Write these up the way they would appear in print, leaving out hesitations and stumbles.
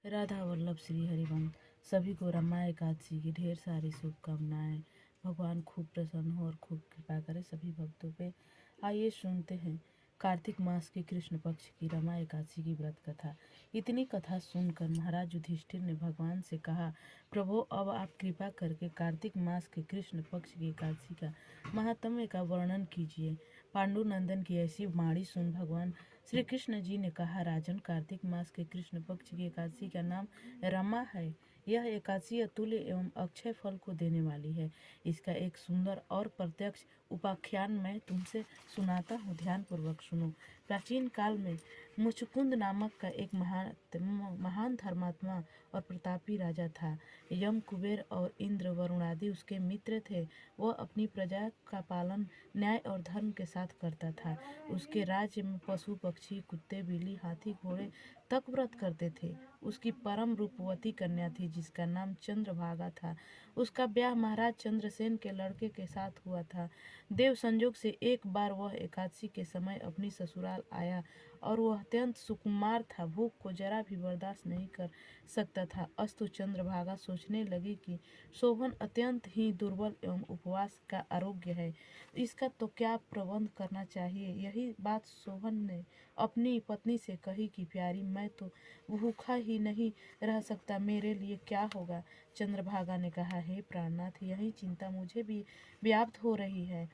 राधा वल्लभ श्री हरिवंश सभी को रमा एकादशी की ढेर सारी शुभकामनाएं। भगवान खूब प्रसन्न हो और खूब कृपा करे सभी भक्तों पे। आइए सुनते हैं कार्तिक मास के कृष्ण पक्ष की रमा एकादशी की व्रत कथा। इतनी कथा सुनकर महाराज युधिष्ठिर ने भगवान से कहा, प्रभु अब आप कृपा करके कार्तिक मास के कृष्ण पक्ष की एकादशी का महात्म्य का वर्णन कीजिए। पांडुनंदन की ऐसी वाणी सुन भगवान श्री कृष्ण जी ने कहा, राजन, कार्तिक मास के कृष्ण पक्ष की एकादशी का नाम रमा है। यह एकादशी अतुल्य एवं अक्षय फल को देने वाली है। इसका एक सुंदर और प्रत्यक्ष उपाख्यान मैं तुमसे सुनाता हूँ, ध्यान पूर्वक सुनो। प्राचीन काल में मुचकुंद नामक का एक महान धर्मात्मा और प्रतापी राजा था। यम, कुबेर और इंद्र, वरुण आदि उसके मित्र थे। वह अपनी प्रजा का पालन न्याय और धर्म के साथ करता था। उसके राज्य में पशु पक्षी, कुत्ते, बिल्ली, हाथी, घोड़े तक व्रत करते थे। उसकी परम रूपवती कन्या थी जिसका नाम चंद्रभागा था। उसका ब्याह महाराज चंद्रसेन के लड़के के साथ हुआ था। देव संजोग से एक बार वह एकादशी के समय अपनी ससुराल आया और वह अत्यंत सुकुमार था, भूख को जरा भी बर्दाश्त नहीं कर सकता था। अस्तु चंद्रभागा सोचने लगी कि शोभन अत्यंत ही दुर्बल एवं उपवास का आरोग्य है, इसका तो क्या प्रबंध करना चाहिए। यही बात शोभन ने अपनी पत्नी से कही कि प्यारी, मैं तो भूखा ही नहीं रह सकता, मेरे लिए क्या होगा। चंद्रभागा ने कहा, हे प्राणनाथ, यही चिंता मुझे भी व्याप्त हो रही है,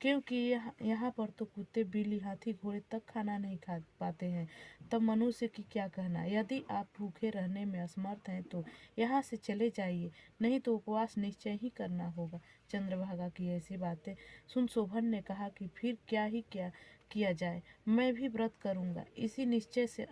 क्योंकि यहाँ पर तो कुत्ते, बिल्ली, हाथी, घोड़े तक खाना नहीं खा पाते हैं, तब मनुष्य की क्या कहना। यदि आप भूखे रहने में असमर्थ हैं तो यहाँ से चले जाइए, नहीं तो उपवास निश्चय ही करना होगा। चंद्रभागा की ऐसी बातें सुन शोभन ने कहा कि फिर क्या किया जाए, मैं भी व्रत करूँगा। इसी निश्चय से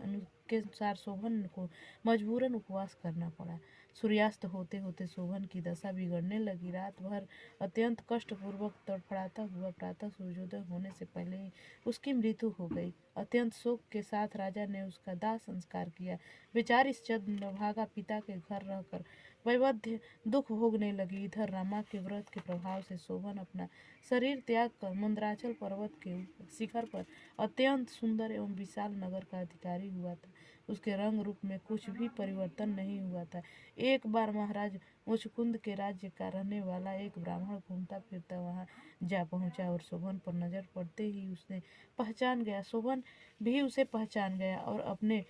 के अनुसार शोभन को मजबूरन उपवास करना पड़ा। सूर्यास्त होते होते शोभन की दशा बिगड़ने लगी। रात भर अत्यंत कष्टपूर्वक तड़फड़ाता हुआ प्रातः सूर्योदय होने से पहले ही उसकी मृत्यु हो गई। अत्यंत शोक के साथ राजा ने उसका दाह संस्कार किया। बेचारी चंद्रभागा पिता के घर रहकर वैवध्य दुख भोगने लगी। इधर रमा के व्रत के प्रभाव से शोभन अपना शरीर त्याग कर मंदराचल पर्वत के शिखर पर अत्यंत सुंदर एवं विशाल नगर का अधिकारी हुआ था। उसके रंग रूप में कुछ भी परिवर्तन नहीं हुआ था। एक बार महाराज मुचकुंद के राज्य का रहने वाला एक ब्राह्मण घूमता फिरता वहां जा पहुंचा और शोभन पर नजर पड़ते ही उसने पहचान गया। शोभन भी उसे पहचान गया और अपने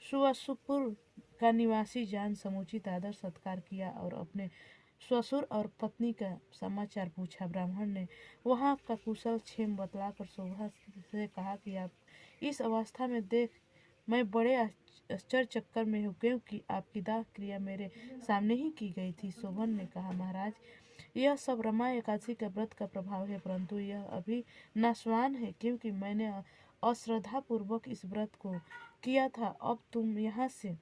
सुअसुपुर का निवासी जान समुचित आदर सत्कार किया और अपने ससुर और पत्नी का समाचार पूछा। ब्राह्मण ने वहां का कुशल क्षेम बतलाकर शोभा से कहा कि आप इस अवस्था में देख मैं बड़े आश्चर्य चक्कर में हूँ, क्योंकि आपकी दाह क्रिया मेरे सामने ही की गई थी। शोभन ने कहा, महाराज, यह सब रमा एकादशी के व्रत का प्रभाव है, परंतु यह अभी नाशवान है, क्योंकि मैंने अश्रद्धा पूर्वक इस व्रत को किया था। अब तुम यहाँ से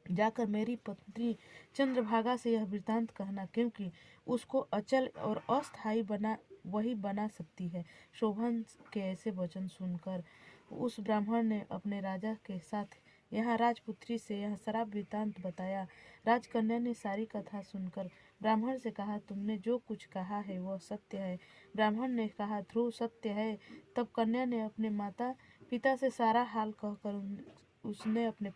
जाकर मेरी पत्नी चंद्रभागा से यह वृतांत कहना, क्योंकि उसको अचल और अस्थायी वही बना सकती है। शोभन के ऐसे वचन सुनकर उस ब्राह्मण ने अपने राजा के साथ यहाँ राजपुत्री से यह शराब वृतांत बताया। राजकन्या ने सारी कथा सुनकर ब्राह्मण से कहा, तुमने जो कुछ कहा है वह सत्य है। ब्राह्मण ने कहा, ध्रुव सत्य है। तब कन्या ने अपने माता पिता से सारा हाल कहकर उसने अपने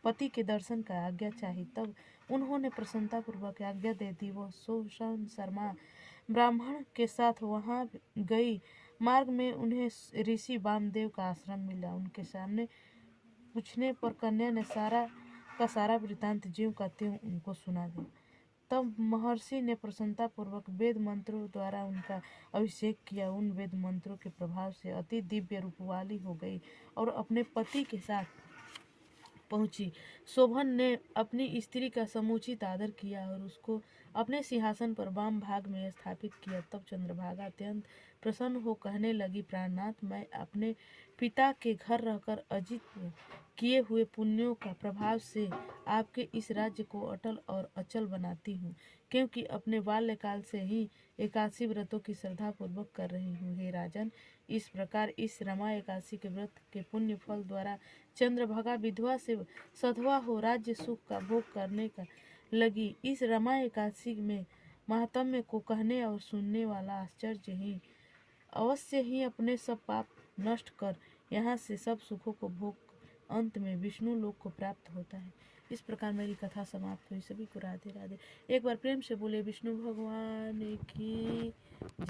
पति के दर्शन का आज्ञा चाही। तब उन्होंने प्रसन्नतापूर्वक आज्ञा दे दी। वह शोषण शर्मा ब्राह्मण के साथ वहां गई। मार्ग में उन्हें ऋषि वामदेव का आश्रम मिला। उनके सामने पूछने पर कन्या ने सारा वृतांत ज्यों का त्यों उनको सुना दिया। तब महर्षि ने प्रसन्नतापूर्वक वेद मंत्रों द्वारा उनका अभिषेक किया। उन वेद मंत्रों के प्रभाव से अति दिव्य रूप वाली हो गई और अपने पति के साथ पहुंची। शोभन ने अपनी स्त्री का समुचित आदर किया और उसको अपने सिंहासन पर वाम भाग में स्थापित किया। तब चंद्रभागा अत्यंत प्रसन्न हो कहने लगी, प्राणनाथ, मैं अपने पिता के घर रहकर अर्जित किए हुए पुण्यों का प्रभाव से आपके इस राज्य को अटल और अचल बनाती हूँ, क्योंकि अपने बाल्यकाल से ही एकादशी व्रतों की श्रद्धा पूर्वक कर रही हूँ। हे राजन, इस प्रकार इस रमा एकादशी के व्रत के पुण्य फल द्वारा चंद्रभागा विधवा से सधवा हो राज्य सुख का भोग करने का लगी। इस रमा एकादशी में महात्म्य को कहने और सुनने वाला आश्चर्य ही अवश्य ही अपने सब पाप नष्ट कर यहाँ से सब सुखों को भोग अंत में विष्णु लोक को प्राप्त होता है। इस प्रकार मेरी कथा समाप्त हुई। सभी को राधे राधे। एक बार प्रेम से बोले विष्णु भगवान की